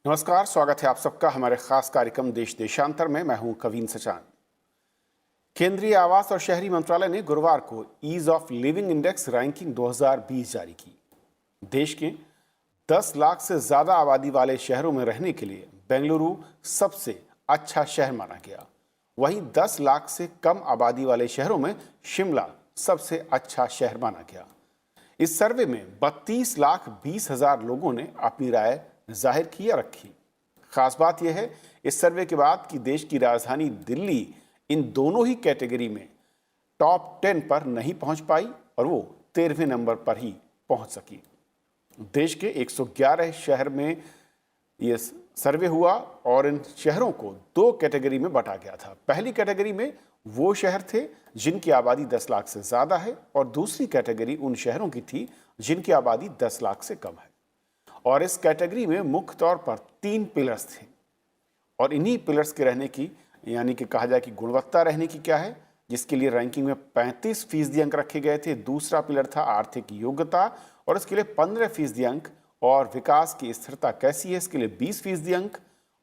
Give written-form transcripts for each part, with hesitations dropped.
नमस्कार, स्वागत है आप सबका हमारे खास कार्यक्रम देश देशांतर में। मैं हूं कवीन सचान। केंद्रीय आवास और शहरी मंत्रालय ने गुरुवार को ease of living index ranking 2020 जारी की। देश के 10 लाख से ज्यादा आबादी वाले शहरों में रहने के लिए बेंगलुरु सबसे अच्छा शहर माना गया। वहीं 10 लाख से कम आबादी वाले शहरों में शिमला सबसे अच्छा शहर माना गया। इस सर्वे में 32,20,000 लोगों ने अपनी राय जाहिर की या रखी। खास बात यह है इस सर्वे के बाद कि देश की राजधानी दिल्ली इन दोनों ही कैटेगरी में टॉप 10 पर नहीं पहुंच पाई और वो 13वें नंबर पर ही पहुंच सकी। देश के 111 शहर में ये सर्वे हुआ और इन शहरों को 2 कैटेगरी में बांटा गया था। पहली कैटेगरी में वो शहर थे जिनकी आबादी 10 लाख से ज्यादा है और दूसरी कैटेगरी उन शहरों की थी जिनकी आबादी 10 लाख से कम है। और इस कैटेगरी में मुख्य तौर पर 3 पिलर्स थे और इन्हीं पिलर्स के रहने की, यानी कि कहा जाए कि गुणवत्ता रहने की क्या है, जिसके लिए रैंकिंग में 35% अंक रखे गए थे। दूसरा पिलर था आर्थिक योग्यता और इसके लिए 15% अंक, और विकास की स्थिरता कैसी है इसके लिए 20% अंक,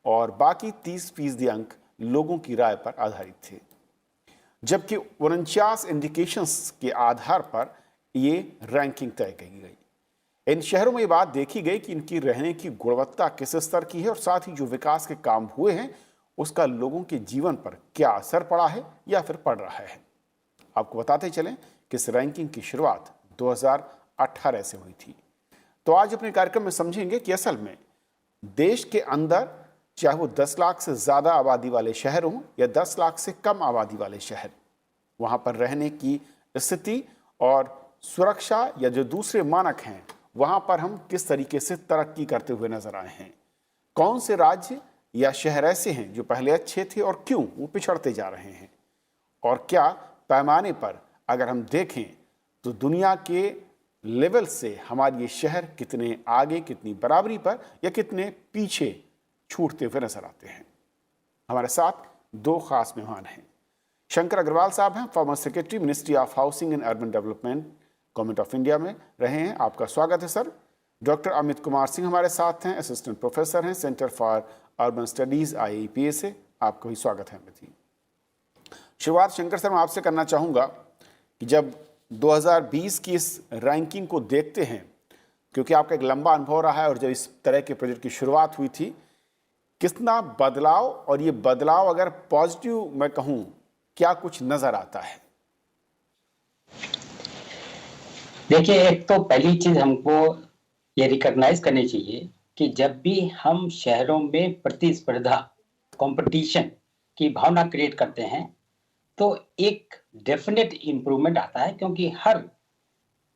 और बाकी 30% अंक लोगों की राय पर आधारित थे। जबकि 49 इंडिकेशंस के आधार पर ये रैंकिंग तय की गई। इन शहरों में ये बात देखी गई कि इनकी रहने की गुणवत्ता किस स्तर की है और साथ ही जो विकास के काम हुए हैं उसका लोगों के जीवन पर क्या असर पड़ा है या फिर पड़ रहा है। आपको बताते चलें कि इस रैंकिंग की शुरुआत 2018 से हुई थी। तो आज अपने कार्यक्रम में समझेंगे कि असल में देश के अंदर, चाहे वो 10 लाख से ज्यादा आबादी वाले शहर हों या 10 लाख से कम आबादी वाले शहर, वहां पर रहने की स्थिति और सुरक्षा या जो दूसरे मानक हैं वहां पर हम किस तरीके से तरक्की करते हुए नजर आए हैं। कौन से राज्य या शहर ऐसे हैं जो पहले अच्छे थे और क्यों वो पिछड़ते जा रहे हैं, और क्या पैमाने पर अगर हम देखें तो दुनिया के लेवल से हमारे ये शहर कितने आगे, कितनी बराबरी पर या कितने पीछे छूटते हुए नजर आते हैं। हमारे साथ 2 खास मेहमान हैं। शंकर अग्रवाल साहब हैं, former secretary ministry of housing and urban development government of India में रहे हैं। आपका स्वागत है सर। डॉक्टर अमित कुमार सिंह हमारे साथ हैं, असिस्टेंट प्रोफेसर हैं, centre for urban studies IIPA से। आपका भी स्वागत है अमित जी। शुरुआत शंकर सर मैं आपसे करना चाहूँगा कि जब 2020 की इस रैंकिंग को देखते हैं, क्योंकि आपका एक लंबा अनुभव रहा है और जब इस तरह के प्रोजेक्ट की शुरुआत हुई थी, कितना बदलाव, और ये बदलाव अगर पॉजिटिव मैं कहूँ, क्या कुछ नजर आता है? देखिए, एक तो पहली चीज हमको ये रिकॉग्नाइज करनी चाहिए कि जब भी हम शहरों में प्रतिस्पर्धा, कंपटीशन की भावना क्रिएट करते हैं तो एक डेफिनेट इंप्रूवमेंट आता है, क्योंकि हर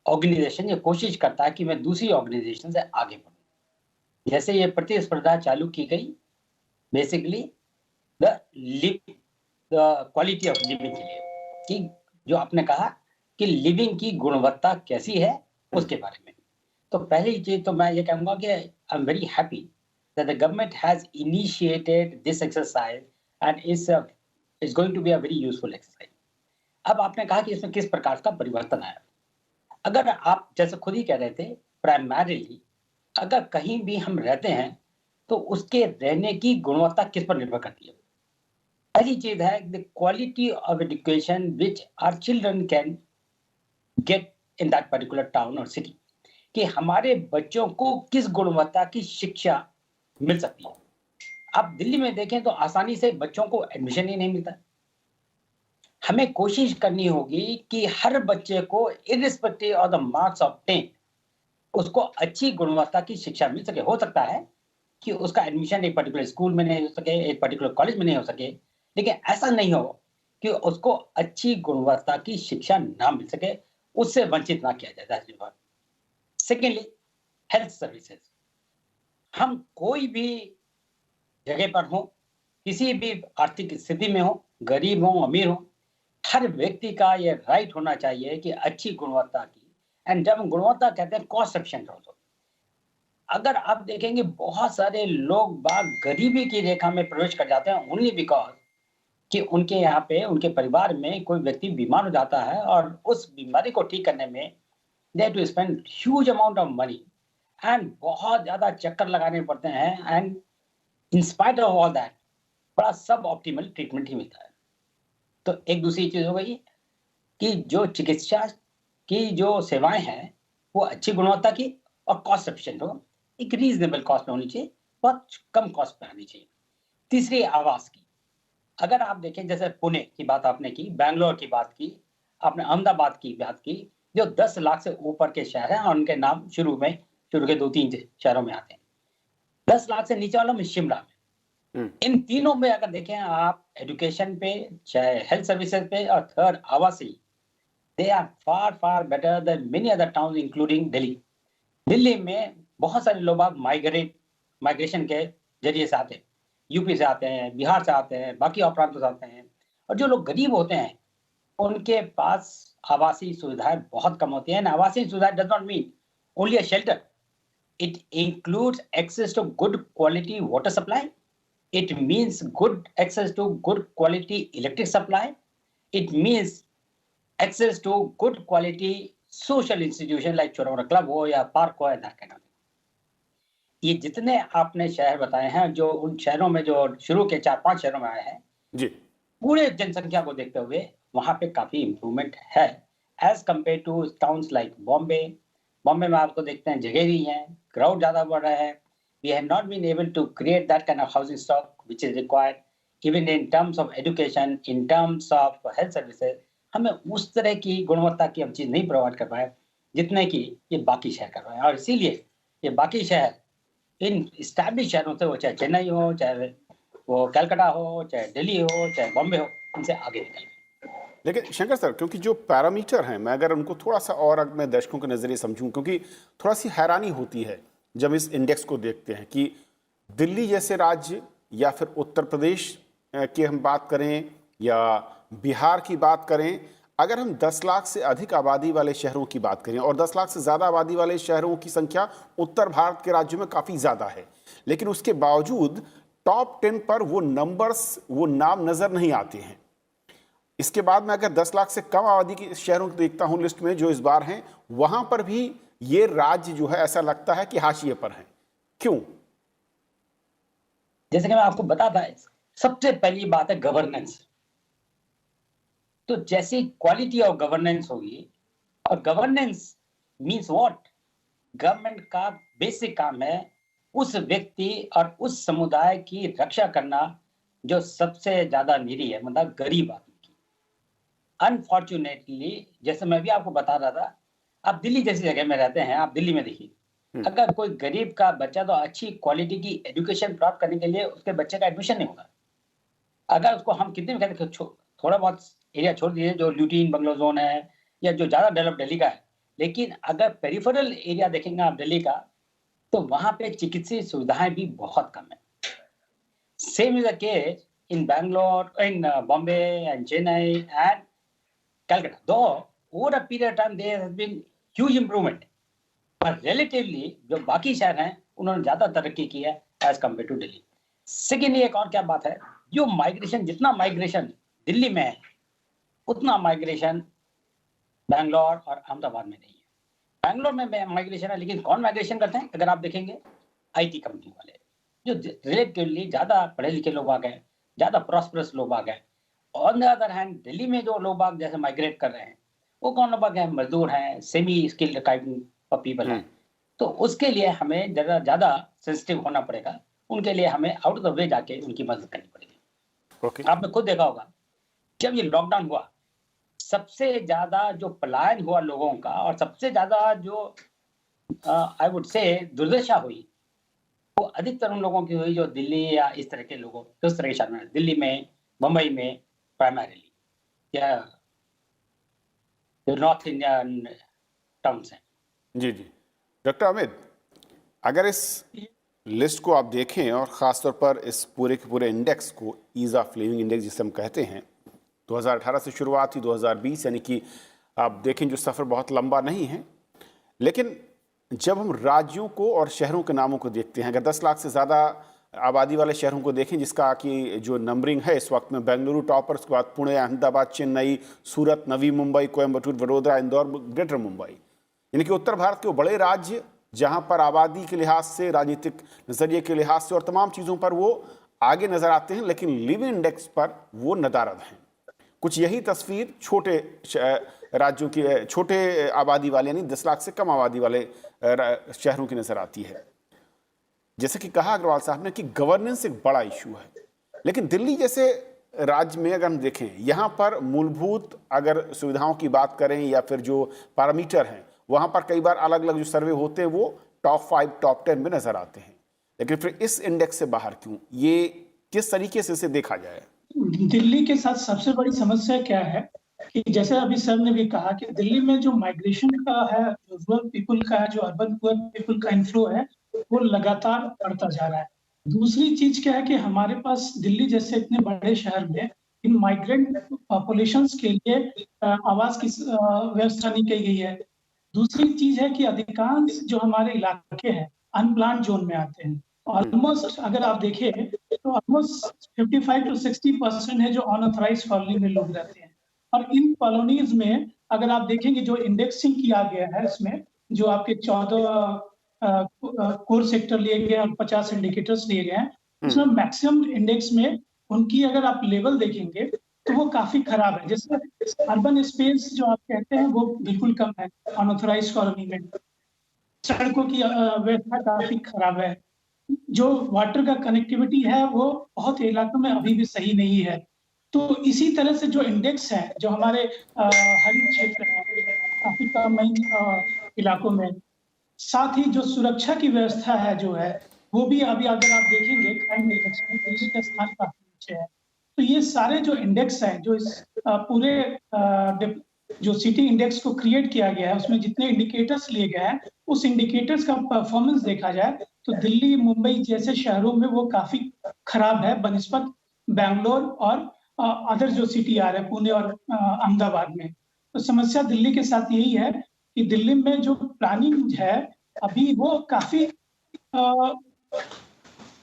ऑर्गेनाइजेशन ये कोशिश करता है कि मैं दूसरी ऑर्गेनाइजेशन से आगे बढ़ूं। जैसे ये प्रतिस्पर्धा चालू की गई, basically the quality of living के लिए, कि जो आपने कहा कि लिविंग की गुणवत्ता कैसी है उसके बारे में। तो पहली चीज तो मैं ये कहूंगा कि I am very happy that the government has initiated this exercise and is going to be a very useful exercise. अब आपने कहा कि इसमें किस प्रकार का परिवर्तन आया। अगर आप जैसे खुद ही कह रहे थे, प्राइमरीली अगर कहीं भी हम रहते हैं तो उसके रहने की गुणवत्ता किस पर निर्भर करती है। पहली चीज है the quality of education which our children can get in that particular town और सिटी, कि हमारे बच्चों को किस गुणवत्ता की शिक्षा मिल सकती है। आप दिल्ली में देखें तो आसानी से बच्चों को एडमिशन ही नहीं मिलता। हमें कोशिश करनी होगी कि हर बच्चे को irrespective of the marks of 10 उसको अच्छी गुणवत्ता की शिक्षा मिल सके। हो सकता है कि उसका एडमिशन एक पर्टिकुलर स्कूल में नहीं हो सके, एक पर्टिकुलर कॉलेज में नहीं हो सके, लेकिन ऐसा नहीं हो कि उसको अच्छी गुणवत्ता की शिक्षा ना मिल सके, उससे वंचित ना किया जाए। Secondly, health services. हम कोई भी जगह पर हो, किसी भी आर्थिक स्थिति में हो, गरीब हो अमीर हो, हर व्यक्ति का ये राइट होना चाहिए कि अच्छी गुणवत्ता की, एंड जब हम गुणवत्ता कहते हैं कॉस्ट एफिशिएंट हो। अगर आप देखेंगे बहुत सारे लोग बाग गरीबी की रेखा में प्रवेश कर जाते हैं ओनली बिकॉज कि उनके यहाँ पे उनके परिवार में कोई व्यक्ति बीमार हो जाता है और उस बीमारी को ठीक करने में they have to spend huge amount of money and बहुत ज्यादा चक्कर लगाने पड़ते हैं, and in spite of all that बड़ा सब ऑप्टिमल ट्रीटमेंट ही मिलता है। तो एक दूसरी चीज हो गई कि जो चिकित्सा की जो सेवाएं हैं वो अच्छी गुणवत्ता की और कॉस्ट एफिशिएंट हो, एक रीजनेबल कॉस्ट में होनी चाहिए, बहुत कम कॉस्ट में आनी चाहिए। तीसरी आवास की, अगर आप देखें जैसे पुणे की बात आपने की, बैंगलोर की बात की, आपने अहमदाबाद की बात की, जो 10 लाख से ऊपर के शहर हैं और उनके नाम शुरू के 2-3 शहरों में आते हैं। 10 लाख से नीचे वालों में शिमला में। इन तीनों में अगर देखें आप, एजुकेशन पे, चाहे हेल्थ सर्विसेज पे, और थर्ड आवासीय, they are far far better than many other towns including Delhi. Delhi में बहुत सारे लोग माइग्रेशन के जरिए से आते हैं, यूपी से आते हैं, बिहार से आते हैं, बाकी और प्रांतों से आते हैं, और जो लोग गरीब होते हैं उनके पास आवासीय सुविधाएं बहुत कम होती हैं। आवासीय सुविधाएं does not mean only a shelter, it includes access to good quality water supply, it means good access to good quality electric supply, it means access to good quality social institution like छोटा मोटा club हो या park हो या that kind of thing। ये जितने आपने शहर बताए हैं, जो उन शहरों में जो शुरू के 4-5 शहरों में आए हैं जी, पूरे जनसंख्या को देखते हुए वहां पे काफी इम्प्रूवमेंट है as compare to towns like Bombay. Bombay में आपको देखते हैं जगह नहीं है, क्राउड ज्यादा बढ़ रहा है, we have not been able to create that kind of housing stock which is required even in terms of education, in terms of health services। हमें उस तरह की गुणवत्ता की हम चीज नहीं प्रोवाइड कर पाए जितने की ये बाकी शहर कर रहे हैं, और इसीलिए ये बाकी शहर इन स्टैब्लिश शहरों से, वो चाहे चेन्नई हो, चाहे वो कलकत्ता हो, चाहे दिल्ली हो, चाहे बॉम्बे हो, इनसे आगे निकल गए। लेकिन शंकर सर, क्योंकि जो पैरामीटर हैं, मैं अगर उनको थोड़ा सा और अगर मैं दर्शकों के नज़रिए समझूं, क्योंकि थोड़ा सी हैरानी होती है जब इस इंडेक्स को देखते हैं कि दिल्ली जैसे राज्य या फिर उत्तर प्रदेश की हम बात करें या बिहार की बात करें, अगर हम 10 लाख से अधिक आबादी वाले शहरों की बात करें, और 10 लाख से ज़्यादा आबादी वाले शहरों की संख्या उत्तर भारत के राज्यों में काफ़ी ज़्यादा है, लेकिन उसके बावजूद टॉप 10 पर वो नंबर्स, वो नाम नज़र नहीं आते हैं। इसके बाद मैं अगर 10 लाख से कम आबादी के शहरों को देखता हूं लिस्ट में जो इस बार हैं, वहां पर भी ये राज्य जो है ऐसा लगता है कि हाशिए पर हैं। क्यों? जैसे कि मैं आपको बताता, सबसे पहली बात है गवर्नेंस। तो जैसी क्वालिटी ऑफ गवर्नेंस होगी, और गवर्नेंस मींस व्हाट, गवर्नमेंट का बेसिक काम है उस व्यक्ति और उस समुदाय की रक्षा करना जो सबसे ज्यादा निरी है, मतलब गरीब आदमी की। अनफॉर्चुनेटली, जैसे मैं भी आपको बता रहा था, आप दिल्ली जैसी जगह में रहते हैं, आप दिल्ली में देखिए, अगर कोई गरीब का बच्चा तो अच्छी क्वालिटी की एजुकेशन प्राप्त करने के लिए उसके बच्चे का एडमिशन नहीं होगा। अगर उसको हम कितने भी कहते हैं थोड़ा बहुत एरिया छोड़ दीजिए जो ल्यूटीन बंगलो जोन है या जो ज्यादा डेवलप दिल्ली का है, लेकिन अगर पेरिफेरल एरिया देखेंगे आप दिल्ली का, तो वहां पे चिकित्सीय सुविधाएं भी बहुत कम है। Same is the case in Bangalore, in Bombay and Chennai and Calcutta. Though over a period time there has been huge improvement, पर रिलेटिवली जो बाकी शहर हैं उन्होंने ज्यादा तरक्की की है as compare to Delhi. Secondly, एक और क्या बात है, जो माइग्रेशन, जितना माइग्रेशन दिल्ली में है उतना माइग्रेशन बैंगलोर और अहमदाबाद में नहीं है। बैंगलोर में माइग्रेशन है, लेकिन कौन माइग्रेशन करते हैं अगर आप देखेंगे, आईटी कंपनी वाले, जो रिलेटिवली ज्यादा पढ़े लिखे लोग आ गए, ज्यादा प्रॉस्परस लोग आ गए। On the other hand Delhi में जो लोग बाग जैसे माइग्रेट कर रहे हैं वो कौन लोग हैं, मजदूर हैं, semi skilled kind of people हैं। तो उसके लिए हमें ज्यादा सेंसिटिव होना पड़ेगा, उनके लिए हमें आउट ऑफ द वे जाके उनकी मदद करनी पड़ेगी। आपने खुद देखा होगा जब ये लॉकडाउन हुआ, सबसे ज्यादा जो पलायन हुआ लोगों का, और सबसे ज्यादा जो आई वुड से दुर्दशा हुई, वो अधिकतर उन लोगों की हुई जो दिल्ली या इस तरह के लोगों, किस तरह के शहर में, दिल्ली में, मुंबई में प्राइमरीली, या जो नॉर्थ इंडियन टाउन्स हैं। जी जी, डॉक्टर अमित, अगर इस लिस्ट को आप देखें और ख़ासतौर पर इस पूरे के पूरे इंडेक्स को, ईज़ ऑफ लिविंग इंडेक्स जिसे हम कहते हैं, 2018 से शुरुआत हुई, 2020, यानी कि आप देखें जो सफ़र बहुत लंबा नहीं है, लेकिन जब हम राज्यों को और शहरों के नामों को देखते हैं, अगर 10 लाख से ज़्यादा आबादी वाले शहरों को देखें जिसका कि जो नंबरिंग है इस वक्त में, बेंगलुरु टॉपर, उसके बाद पुणे, अहमदाबाद, चेन्नई, सूरत, नवी मुंबई, कोयम्बटूर, वडोदरा, इंदौर, ग्रेटर मुंबई, यानी कि उत्तर भारत के वो बड़े राज्य जहां पर आबादी के लिहाज से, राजनीतिक नजरिए के लिहाज से और तमाम चीज़ों पर वो आगे नजर आते हैं, लेकिन लिविंग इंडेक्स पर वो नदारद हैं। कुछ यही तस्वीर छोटे राज्यों की, छोटे आबादी वाले यानी 10 लाख से कम आबादी वाले शहरों की नजर आती है। जैसे कि कहा अग्रवाल साहब ने कि गवर्नेंस एक बड़ा इशू है, लेकिन दिल्ली जैसे राज्य में अगर हम देखें, यहाँ पर मूलभूत अगर सुविधाओं की बात करें या फिर जो पैरामीटर हैं, वहाँ पर कई बार अलग अलग जो सर्वे होते हैं वो टॉप 5, टॉप 10 में नजर आते हैं, लेकिन फिर इस इंडेक्स से बाहर क्यों? ये किस तरीके से इसे देखा जाए? दिल्ली के साथ सबसे बड़ी समस्या क्या है कि जैसे अभी सर ने भी कहा कि दिल्ली में जो माइग्रेशन का है, जो रूरल पीपल का है, जो अर्बन पुअर पीपल का इनफ्लो है, वो लगातार बढ़ता जा रहा है। दूसरी चीज क्या है कि हमारे पास दिल्ली जैसे इतने बड़े शहर में इन माइग्रेंट पॉपुलेशंस के लिए आवास की व्यवस्था नहीं की गई है। दूसरी चीज है कि अधिकांश जो हमारे इलाके हैं अनप्लान्ड जोन में आते हैं। ऑलमोस्ट अगर आप देखें तो ऑलमोस्ट 55 to 60% है जो अनऑथराइज्ड कॉलोनी में लोग रहते हैं। और इन कॉलोनीज में अगर आप देखेंगे जो इंडेक्सिंग किया गया है, इसमें जो आपके 14 कोर सेक्टर लिए गए और 50 इंडिकेटर्स लिए गए हैं, उसमें मैक्सिमम इंडेक्स में उनकी अगर आप लेवल देखेंगे तो वो काफी खराब है। जैसे अर्बन स्पेस जो आप कहते हैं वो बिल्कुल कम है अनऑथराइज्ड कॉलोनी में। सड़कों की व्यवस्था काफी खराब है। जो वाटर का कनेक्टिविटी है वो बहुत इलाकों में अभी भी सही नहीं है। तो इसी तरह से जो इंडेक्स है, जो हमारे हरित क्षेत्र है काफी कम इलाकों में, साथ ही जो सुरक्षा की व्यवस्था है जो है वो भी अभी अगर आप देखेंगे क्राइम इंडेक्स में दिल्ली का स्थान काफी नीचे है। तो ये सारे जो इंडेक्स हैं जो इस पूरे जो सिटी इंडेक्स को क्रिएट किया गया है उसमें जितने इंडिकेटर्स लिए गए हैं, उस इंडिकेटर्स का परफॉर्मेंस देखा जाए तो दिल्ली, मुंबई जैसे शहरों में वो काफी खराब है बनिस्बत बैंगलोर और अदर जो सिटी आ रहे हैं पुणे और अहमदाबाद में। तो समस्या दिल्ली के साथ यही है कि दिल्ली में जो प्लानिंग है अभी वो काफी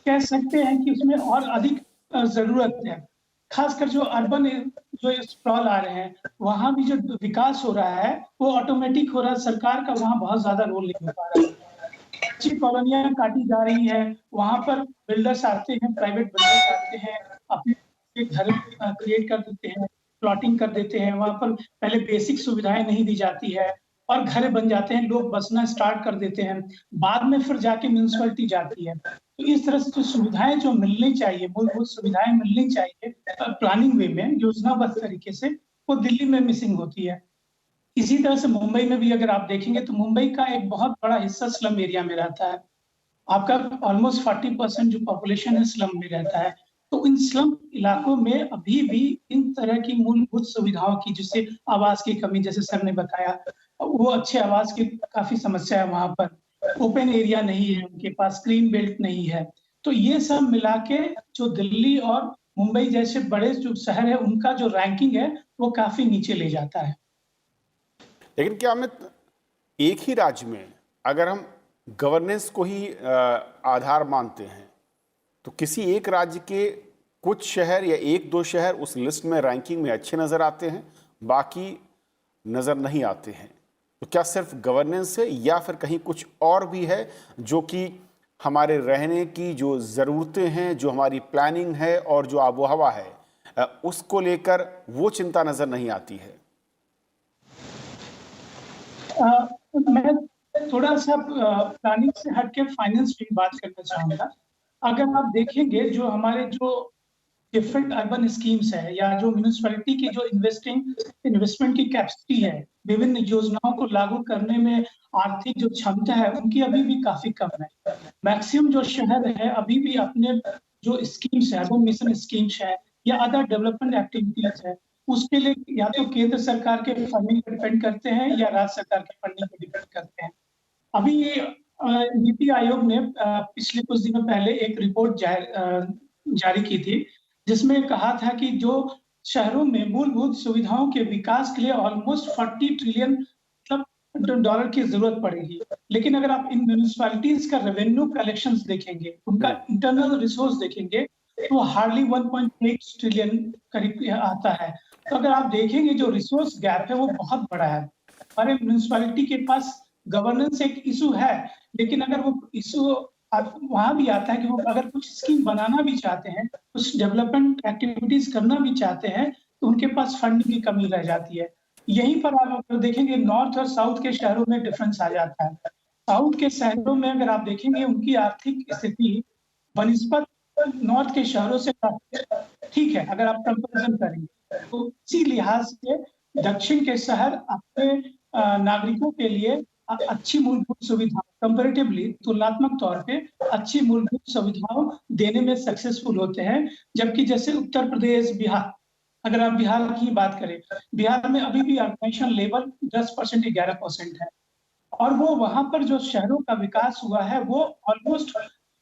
कह सकते हैं कि उसमें और अधिक जरूरत है। खासकर जो अर्बन जो स्प्रॉल आ रहे हैं वहां भी जो विकास हो रहा है वो ऑटोमेटिक हो रहा है, सरकार का वहां बहुत ज्यादा रोल नहीं हो पा रहा है। अच्छी कॉलोनियां काटी जा रही है, वहां पर बिल्डर्स आते हैं, प्राइवेट बिल्डर्स आते हैं, अपने घर क्रिएट कर देते हैं, प्लॉटिंग कर देते हैं, वहां पर पहले बेसिक सुविधाएं नहीं दी जाती है और घर बन जाते हैं, लोग बसना स्टार्ट कर देते हैं, बाद में फिर जाके म्यूनिसिपैलिटी जाती है। तो इस तरह से जो सुविधाएं जो मिलनी चाहिए, मूलभूत सुविधाएं मिलनी चाहिए प्लानिंग वे में, योजनाबद्ध तरीके से, वो दिल्ली में मिसिंग होती है। इसी तरह से मुंबई में भी अगर आप देखेंगे तो मुंबई का एक बहुत बड़ा हिस्सा स्लम एरिया में रहता है। आपका ऑलमोस्ट 40% जो पॉपुलेशन है स्लम में रहता है। तो इन स्लम इलाकों में अभी भी इन तरह की मूलभूत सुविधाओं की, जैसे आवास की कमी, जैसे सर ने बताया, वो अच्छे आवास की काफी समस्या है वहां पर। ओपन एरिया नहीं है उनके पास, ग्रीन बेल्ट नहीं है। तो ये सब मिला के जो दिल्ली और मुंबई जैसे बड़े जो शहर है उनका जो रैंकिंग है वो काफी नीचे ले जाता है। लेकिन क्या अमित, एक ही राज्य में अगर हम गवर्नेंस को ही आधार मानते हैं तो किसी एक राज्य के कुछ शहर या 1-2 शहर उस लिस्ट में रैंकिंग में अच्छे नज़र आते हैं, बाकी नज़र नहीं आते हैं। तो क्या सिर्फ गवर्नेंस है या फिर कहीं कुछ और भी है जो कि हमारे रहने की जो ज़रूरतें हैं, जो हमारी प्लानिंग है और जो आबो हवा है उसको लेकर वो चिंता नज़र नहीं आती है? मैं थोड़ा सा प्लानिंग से हटके फाइनेंस की बात करना चाहूंगा। अगर आप देखेंगे जो हमारे जो डिफरेंट अर्बन स्कीम्स है या जो म्यूनिसिपैलिटी की जो इन्वेस्टमेंट की कैपेसिटी है, विभिन्न योजनाओं को लागू करने में आर्थिक जो क्षमता है उनकी अभी भी काफी कम है। मैक्सिमम जो शहर है अभी भी अपने जो स्कीम्स है, अर्बन मिशन स्कीम्स है या अदर डेवलपमेंट एक्टिविटीज है, उसके लिए या तो केंद्र सरकार के फंडिंग पर डिपेंड करते हैं या राज्य सरकार के फंडिंग पर डिपेंड करते हैं। अभी ये नीति आयोग ने पिछले कुछ दिनों पहले एक रिपोर्ट जारी की थी जिसमें कहा था कि जो शहरों में मूलभूत सुविधाओं के विकास के लिए ऑलमोस्ट 40 ट्रिलियन मतलब डॉलर की जरूरत पड़ेगी। लेकिन अगर आप इन म्यूनिसिपैलिटीज का रेवेन्यू कलेक्शंस देखेंगे, उनका इंटरनल रिसोर्स देखेंगे तो हार्डली 1.8 ट्रिलियन करीब आता है। तो अगर आप देखेंगे जो रिसोर्स गैप है वो बहुत बड़ा है। हमारे म्यूनिसिपैलिटी के पास गवर्नेंस एक इशू है, लेकिन अगर वो इशू वहां भी आता है कि वो अगर कुछ स्कीम बनाना भी चाहते हैं, कुछ डेवलपमेंट एक्टिविटीज करना भी चाहते हैं, तो उनके पास फंडिंग की कमी रह जाती है। यहीं पर आप अगर देखेंगे नॉर्थ और साउथ के शहरों में डिफरेंस आ जाता है। साउथ के शहरों में अगर आप देखेंगे उनकी आर्थिक स्थिति बनिस्बत नॉर्थ के शहरों से ठीक है, अगर आप कंपैरिजन करेंगे तो इसी लिहाज से दक्षिण के शहर अपने नागरिकों के लिए अच्छी मूलभूत सुविधा कंपैरेटिवली तुलनात्मक तौर पे अच्छी मूलभूत सुविधाओं देने में सक्सेसफुल होते हैं, जबकि जैसे उत्तर प्रदेश, बिहार, अगर आप बिहार की बात करें, बिहार में अभी भी अर्बनाइजेशन लेवल 10% 11% है, और वो वहां पर जो शहरों का विकास हुआ है वो ऑलमोस्ट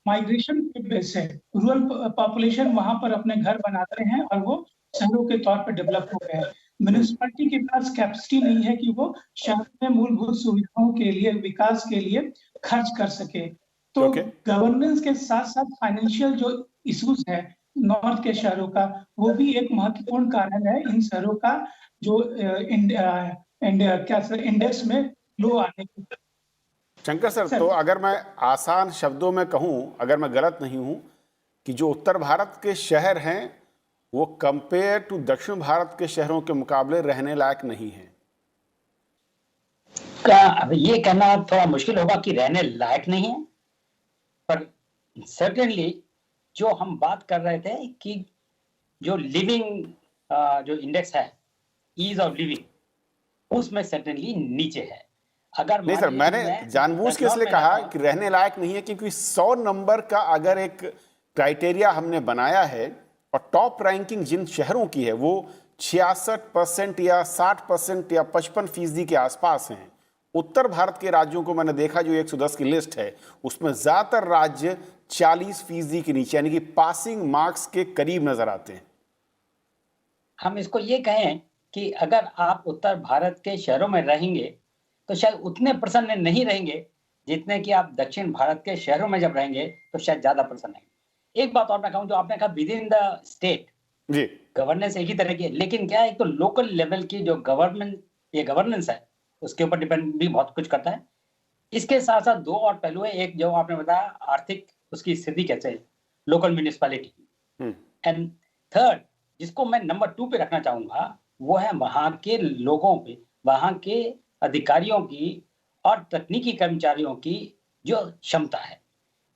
माइग्रेशन के बेस है। रूरल पॉपुलेशन वहां पर अपने घर बनाते हैं और वो शहरों के तौर पर डेवलप हो गए हैं। म्यूनिसिपैलिटी के पास कैपेसिटी नहीं है कि वो शहर में मूलभूत सुविधाओं के लिए, विकास के लिए खर्च कर सके। तो गवर्नेंस के साथ साथ फाइनेंशियल जो इश्यूज है नॉर्थ के शहरों का, वो भी एक महत्वपूर्ण कारण है इन शहरों का जो इंडेक्स में लो आने की। शंकर सर, तो अगर मैं आसान शब्दों में कहूं, अगर मैं गलत नहीं हूं, कि जो उत्तर भारत के शहर हैं वो कंपेयर टू दक्षिण भारत के शहरों के मुकाबले रहने लायक नहीं है। अब ये कहना थोड़ा मुश्किल होगा कि रहने लायक नहीं है, पर सर्टेनली जो हम बात कर रहे थे कि जो लिविंग जो इंडेक्स है, ईज ऑफ लिविंग, उसमें सर्टेनली नीचे है। अगर नहीं सर, मैंने जानबूझ के इसलिए कहा कि रहने लायक नहीं है क्योंकि 100 नंबर का अगर एक क्राइटेरिया हमने बनाया है और टॉप रैंकिंग जिन शहरों की है वो 66% या 60% या 55% के आसपास हैं। उत्तर भारत के राज्यों को मैंने देखा, जो 110 की लिस्ट है उसमें ज्यादातर राज्य 40% के नीचे, यानी कि पासिंग मार्क्स के करीब नजर आते हैं। हम इसको ये कहें कि अगर आप उत्तर भारत के शहरों में रहेंगे तो शायद उतने प्रसन्न नहीं रहेंगे जितने कि आप दक्षिण भारत के शहरों में जब रहेंगे तो शायद ज्यादा प्रसन्न रहेंगे। एक बात और मैं कहूं, जो आपने कहा विद इन द स्टेट जी गवर्नेंस एक ही तरह की है, लेकिन क्या है, एक तो लोकल लेवल की जो गवर्नेंस है उसके ऊपर डिपेंड भी बहुत कुछ करता है। इसके साथ साथ दो और पहलू है, एक जो आपने बताया आर्थिक उसकी स्थिति कैसे है, लोकल म्यूनिसिपैलिटी, एंड थर्ड जिसको मैं नंबर 2 पे रखना चाहूंगा वो है वहां के लोगों पे, वहां के अधिकारियों की और तकनीकी कर्मचारियों की जो क्षमता है।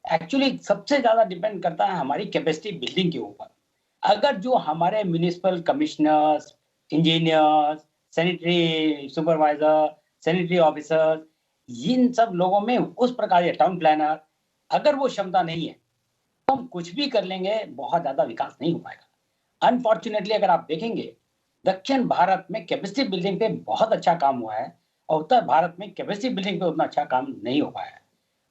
एक्चुअली सबसे ज्यादा डिपेंड करता है हमारी कैपेसिटी बिल्डिंग के ऊपर। अगर जो हमारे municipal commissioners, engineers, sanitary supervisor, sanitary officers, इन सब लोगों में उस प्रकार के टाउन प्लानर, अगर वो क्षमता नहीं है तो हम कुछ भी कर लेंगे, बहुत ज्यादा विकास नहीं हो पाएगा। अनफॉर्चुनेटली अगर आप देखेंगे दक्षिण भारत में कैपेसिटी बिल्डिंग पे बहुत अच्छा काम हुआ है और उत्तर भारत में कैपेसिटी बिल्डिंग पे उतना अच्छा काम नहीं हो पाया है।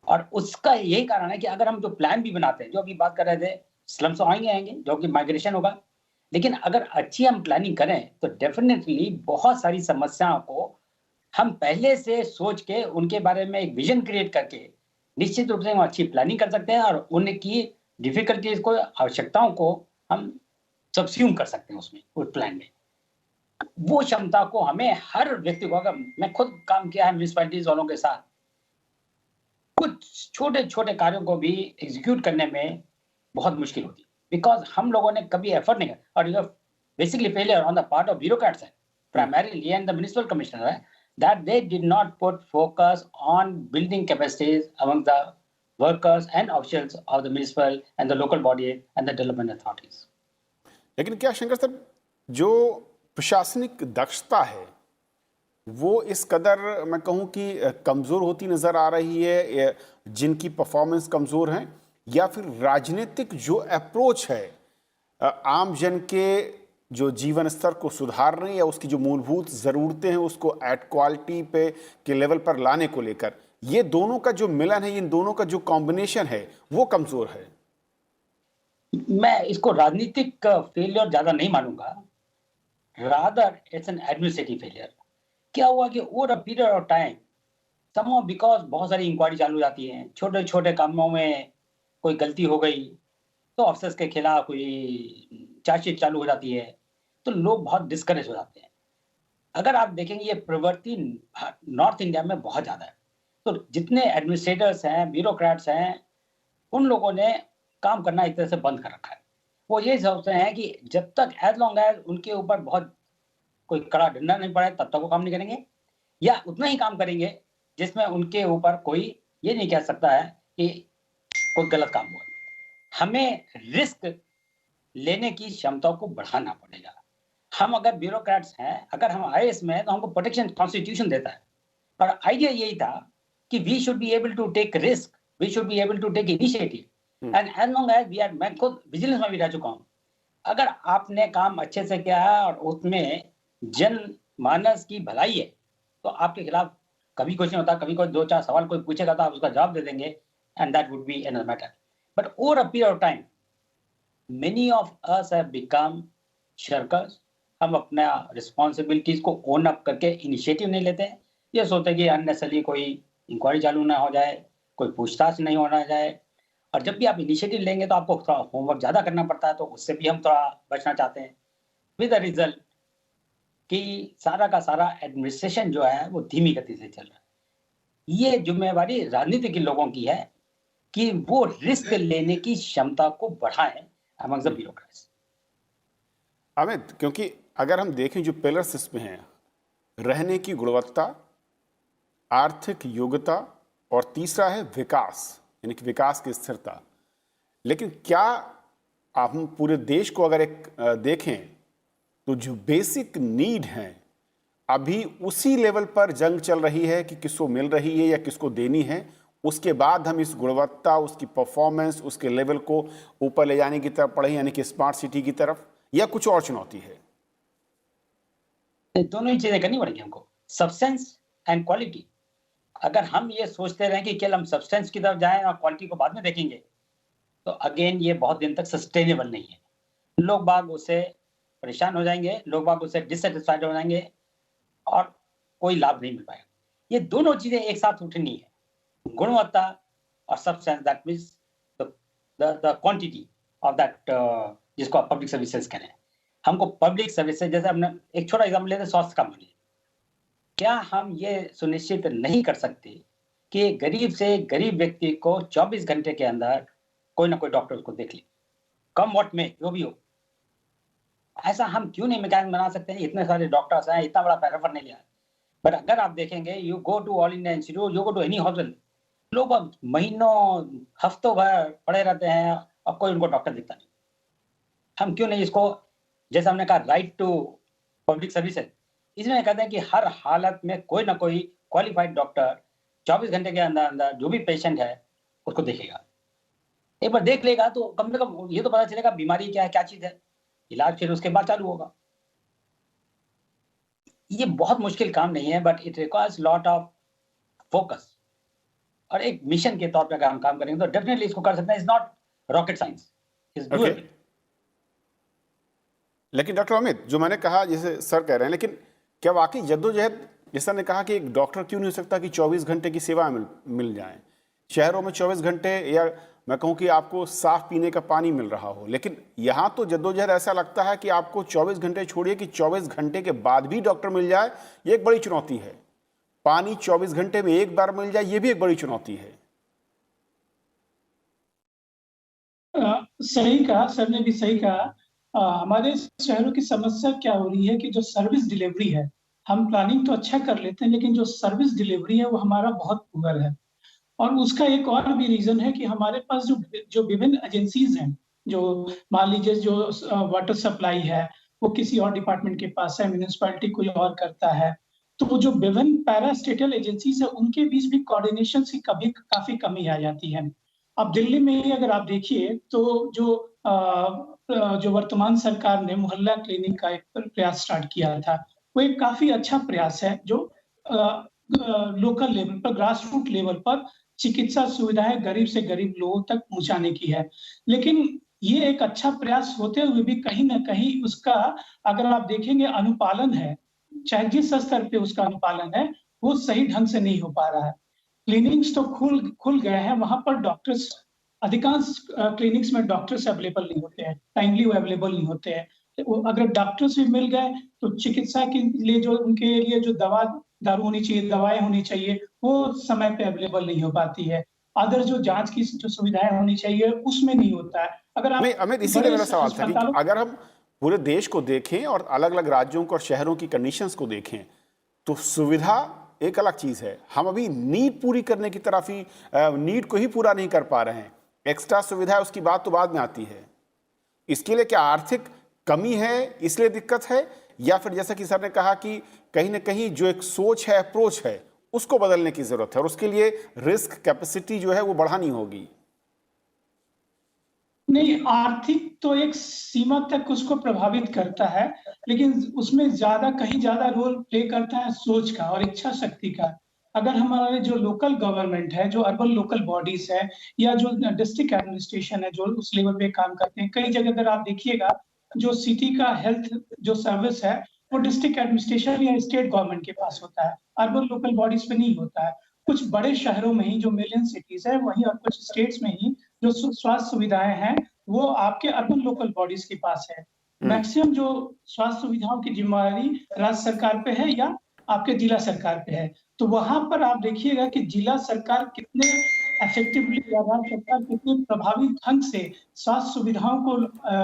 और उसका यही कारण है कि अगर हम जो प्लान भी बनाते हैं, जो अभी बात कर रहे थे, स्लम्स आएंगे जो कि माइग्रेशन होगा, लेकिन अगर अच्छी हम प्लानिंग करें तो डेफिनेटली बहुत सारी समस्याओं को हम पहले से सोच के उनके बारे में एक विजन क्रिएट करके निश्चित रूप से हम अच्छी प्लानिंग कर सकते हैं और उनकी डिफिकल्टीज को, आवश्यकताओं को हम सबस्यूम कर सकते हैं उसमें, उस प्लान में। वो क्षमता को हमें हर व्यक्ति को, अगर मैं खुद काम किया है म्यूनिसिपैलिटीज वालों के साथ, कुछ छोटे छोटे कार्यों को भी एग्जीक्यूट करने में बहुत मुश्किल होती है, बिकॉज हम लोगों ने कभी एफर्ट नहीं किया। और basically failure on the part of bureaucrats है, primarily and the municipal commissioner है, that they did not put focus on building capacities among the workers and officials of the municipal and the local bodies and the development authorities. लेकिन क्या Shankar sir, जो प्रशासनिक दक्षता है वो इस कदर मैं कहूँ कि कमज़ोर होती नज़र आ रही है, जिनकी परफॉर्मेंस कमज़ोर हैं, या फिर राजनीतिक जो अप्रोच है आम जन के जो जीवन स्तर को सुधारने या उसकी जो मूलभूत ज़रूरतें हैं उसको एट क्वालिटी पे के लेवल पर लाने को लेकर, ये दोनों का जो मिलन है, इन दोनों का जो कॉम्बिनेशन है वो कमज़ोर है? मैं इसको राजनीतिक फेलियर ज़्यादा नहीं मानूंगा, rather it's an administrative failure. क्या हुआ कि over a period of time somehow because बहुत सारी इंक्वायरी चालू हो जाती हैं, छोटे छोटे कामों में कोई गलती हो गई तो अफसर्स के खिलाफ कोई चार्जशीट चालू हो जाती है, तो लोग बहुत डिस्करेज हो जाते हैं। अगर आप देखेंगे ये प्रवृत्ति नॉर्थ इंडिया में बहुत ज्यादा है। तो जितने एडमिनिस्ट्रेटर्स हैं, ब्यूरोक्रेट्स हैं, उन लोगों ने काम करना एक तरह से बंद कर रखा है। वो ये सोचते हैं कि जब तक एज़ लॉन्ग एज़ उनके ऊपर बहुत कोई कड़ा डंडा नहीं पड़े तब तक वो काम नहीं करेंगे, या उतना ही काम करेंगे जिसमें उनके ऊपर कोई ये नहीं कह सकता है कि कोई गलत काम हुआ। हमें रिस्क लेने की क्षमता को बढ़ाना पड़ेगा। हम अगर ब्यूरोक्रेट्स हैं, अगर हम आईएएस में हैं, तो हमको प्रोटेक्शन कॉन्स्टिट्यूशन देता है। और आइडिया यही था कि we should be able to take risk, we should be able to take initiative, and as long as we are, मैं खुद विजिलेंस में भी रह चुका हूँ, अगर आपने काम अच्छे से किया है और उसमें जनमानस की भलाई है, तो आपके खिलाफ कभी कुछ नहीं होता। कभी कोई 2-4 सवाल कोई पूछेगा तो आप उसका जवाब दे देंगे, and that would be another matter. But over a period of time many of us have become shirkers। हम अपना रिस्पॉन्सिबिलिटीज को ओन अप करके इनिशिएटिव नहीं लेते हैं। ये सोचते हैं कि अननेसेसरी कोई इंक्वायरी चालू ना हो जाए, कोई पूछताछ नहीं होना जाए। और जब भी आप इनिशिएटिव लेंगे तो आपको थोड़ा होमवर्क ज़्यादा करना पड़ता है, तो उससे भी हम थोड़ा बचना चाहते हैं, विद द रिजल्ट कि सारा का सारा एडमिनिस्ट्रेशन जो है वो धीमी गति से चल रहा है। ये जिम्मेवारी राजनीति के लोगों की है कि वो रिस्क लेने की क्षमता को बढ़ाएं amongst the bureaucrats। अमित, क्योंकि अगर हम देखें जो पिलर्स इसमें हैं, रहने की गुणवत्ता, आर्थिक योग्यता और तीसरा है विकास, यानी कि विकास की स्थिरता। लेकिन क्या हम पूरे देश को अगर एक देखें तो जो बेसिक नीड हैं अभी उसी लेवल पर जंग चल रही है कि किसको मिल रही है या किसको देनी है, उसके बाद हम इस गुणवत्ता, उसकी परफॉर्मेंस, उसके लेवल को ऊपर ले जाने की तरफ बढ़े, यानी कि स्मार्ट सिटी की तरफ, या कुछ और चुनौती है? दोनों ही चीजें करनी पड़ेगी हमको, सब्सटेंस एंड क्वालिटी। अगर हम ये सोचते रहे कि केवल हम सब्सटेंस की तरफ जाएं और क्वालिटी को बाद में देखेंगे, तो अगेन ये बहुत दिन तक सस्टेनेबल नहीं है। लोग बाग उससे परेशान हो जाएंगे, लोग बाग उससे डिससेटिस्फाइड हो जाएंगे और कोई लाभ नहीं मिल पाएगा। ये दोनों चीजें एक साथ उठनी है, गुणवत्ता और substance, that means the quantity of that, जिसको आप पब्लिक सर्विसेज कह रहे हैं। हमको पब्लिक सर्विसेज, जैसे हमने एक छोटा एग्जांपल लेते हैं स्वास्थ्य का, मानिए, क्या हम ये सुनिश्चित नहीं कर सकते कि गरीब से गरीब व्यक्ति को 24 घंटे के अंदर कोई ना कोई डॉक्टर उसको देख ले, कम वॉट में जो भी हो। ऐसा हम क्यों नहीं मैकेनिज्म बना सकते हैं? इतने सारे डॉक्टर्स हैं, इतना बड़ा पैराफर नहीं लिया। बट अगर आप देखेंगे, you go to All India Institute, you go to any hospital, लोग अब महीनों हफ्तों भर पड़े रहते हैं और कोई उनको डॉक्टर दिखता नहीं। हम क्यों नहीं इसको, जैसे हमने कहा राइट टू पब्लिक सर्विसेज, इसमें कहते हैं कि हर हालत में कोई ना कोई क्वालिफाइड डॉक्टर 24 घंटे के अंदर अंदर जो भी पेशेंट है उसको देखेगा। एक बार देख लेगा तो कम से कम ये तो पता चलेगा बीमारी क्या है, क्या चीज है, इलाज फिर उसके बाद चालू होगा। ये बहुत मुश्किल काम नहीं है, but it requires lot of focus. और एक मिशन के तौर पे अगर हम काम करेंगे तो डेफिनेटली इसको कर सकते हैं। It's not rocket science, it's doable. लेकिन डॉक्टर अमित, जो मैंने कहा, जैसे सर कह रहे हैं, लेकिन क्या वाकई जद्दोजहद, जैसा ने कहा कि एक डॉक्टर क्यों नहीं हो सकता कि 24 घंटे की सेवा मिल जाए? शहरों में 24 घंटे, या मैं कहूँ कि आपको साफ पीने का पानी मिल रहा हो, लेकिन यहाँ तो जद्दोजहद ऐसा लगता है कि आपको 24 घंटे छोड़िए कि 24 घंटे के बाद भी डॉक्टर मिल जाए, ये एक बड़ी चुनौती है। पानी 24 घंटे में एक बार मिल जाए, ये भी एक बड़ी चुनौती है। सही कहा, सर ने भी सही कहा। हमारे शहरों की समस्या क्या हो रही है कि जो सर्विस डिलीवरी है, हम प्लानिंग तो अच्छा कर लेते हैं, लेकिन जो सर्विस डिलीवरी है वो हमारा बहुत पुअर है। और उसका एक और भी रीजन है कि हमारे पास जो विभिन्न एजेंसीज हैं, जो मान लीजिए जो वाटर सप्लाई है वो किसी और डिपार्टमेंट के पास है, म्यूनिसिपैलिटी कोई और करता है, तो जो विभिन्न पैरास्टेटल एजेंसीज है उनके बीच भी कोऑर्डिनेशन की कभी काफी कमी आ जाती है। अब दिल्ली में ही अगर आप देखिए तो जो वर्तमान सरकार ने मोहल्ला क्लिनिक का एक प्रयास स्टार्ट किया था, वो एक काफी अच्छा प्रयास है जो लोकल लेवल पर, ग्रास रूट लेवल पर चिकित्सा सुविधाएं गरीब से गरीब लोगों तक पहुंचाने की है। लेकिन ये एक अच्छा प्रयास होते हुए भी कहीं ना कहीं उसका, अगर आप देखेंगे, अनुपालन है, चाहे जिस स्तर पे उसका अनुपालन है, वो सही ढंग से नहीं हो पा रहा है। क्लिनिक्स तो खुल गए हैं, वहां पर डॉक्टर्स, अधिकांश क्लिनिक्स में डॉक्टर्स अवेलेबल नहीं होते हैं, टाइमली अवेलेबल नहीं होते हैं। तो अगर डॉक्टर्स भी मिल गए तो चिकित्सा के लिए जो उनके लिए जो दवा दारू होनी चाहिए, दवाएं होनी चाहिए, वो समय पे अवेलेबल नहीं हो पाती है। अदर जो जांच की जो सुविधाएं होनी चाहिए उसमें नहीं होता है। अगर नहीं आप अमित, इसीलिए बड़े मेरा सवाल था कि अस्पतालों अगर हम पूरे देश को देखें और अलग अलग राज्यों को और शहरों की कंडीशंस को देखें तो सुविधा एक अलग चीज है। हम अभी नीड पूरी करने की तरफ ही, नीड को ही पूरा नहीं कर पा रहे हैं। एक्स्ट्रा सुविधा है उसकी बात तो बाद में आती है। इसके लिए क्या आर्थिक कमी है, इसलिए दिक्कत है, या फिर जैसा कि सर ने कहा कि कहीं ना कहीं जो एक सोच है, अप्रोच है, उसको बदलने की जरूरत है और उसके लिए रिस्क कैपेसिटी जो है वो बढ़ानी होगी? नहीं, आर्थिक तो एक सीमा तक उसको प्रभावित करता है, लेकिन उसमें कहीं ज़्यादा रोल प्ले करता है सोच का और इच्छा शक्ति का। अगर हमारे जो लोकल गवर्नमेंट है, जो अर्बन लोकल बॉडीज़ है या जो डिस्ट्रिक्ट एडमिनिस्ट्रेशन है, जो उस लेवल पे काम करते हैं, कई जगह अगर आप देखिएगा, जो सिटी का हेल्थ जो सर्विस है, वो डिस्ट्रिक्ट एडमिनिस्ट्रेशन या स्टेट गवर्नमेंट के पास होता है, अर्बन लोकल बॉडीज़ पे नहीं होता है। कुछ बड़े शहरों में ही जो मिलियन सिटीज़ है, वहीं और कुछ स्टेट्स में ही जो स्वास्थ्य सुविधाएं हैं वो आपके अर्बन लोकल बॉडीज के पास है। मैक्सिमम जो स्वास्थ्य सुविधाओं की जिम्मेदारी राज्य सरकार पे है या आपके जिला सरकार पे है। तो वहां पर आप देखिएगा कि जिला सरकार कितने इफेक्टिवली या राज्य सरकार कितने प्रभावी ढंग से स्वास्थ्य सुविधाओं को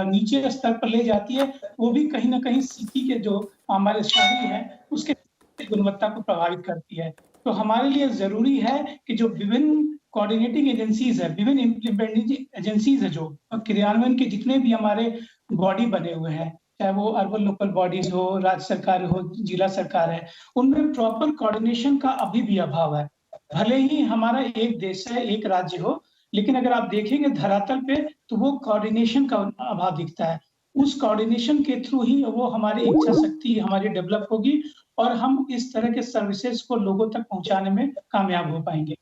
नीचे स्तर पर ले जाती है, वो भी कहीं ना कहीं सिटी के जो हमारे शहरी है उसके गुणवत्ता को प्रभावित करती है। तो हमारे लिए जरूरी है कि जो विभिन्न कोऑर्डिनेटिंग एजेंसीज है, विभिन्न इम्प्लीमेंटिंग एजेंसीज है, जो क्रियान्वयन के जितने भी हमारे बॉडी बने हुए हैं, चाहे वो अर्बन लोकल बॉडीज हो, राज्य सरकार हो, जिला सरकार है, उनमें प्रॉपर कोऑर्डिनेशन का अभी भी अभाव है। भले ही हमारा एक देश है, एक राज्य हो, लेकिन अगर आप देखेंगे धरातल पे तो वो कोऑर्डिनेशन का अभाव दिखता है। उस कोऑर्डिनेशन के थ्रू ही वो हमारी इच्छा शक्ति हमारी डेवलप होगी और हम इस तरह के सर्विसेज को लोगों तक पहुंचाने में कामयाब हो पाएंगे।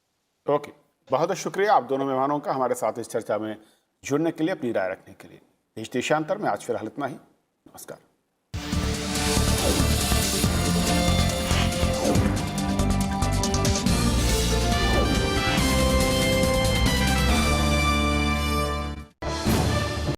ओके, बहुत बहुत शुक्रिया आप दोनों मेहमानों का हमारे साथ इस चर्चा में जुड़ने के लिए, अपनी राय रखने के लिए। देश देशांतर में आज फिलहाल इतना ही। नमस्कार।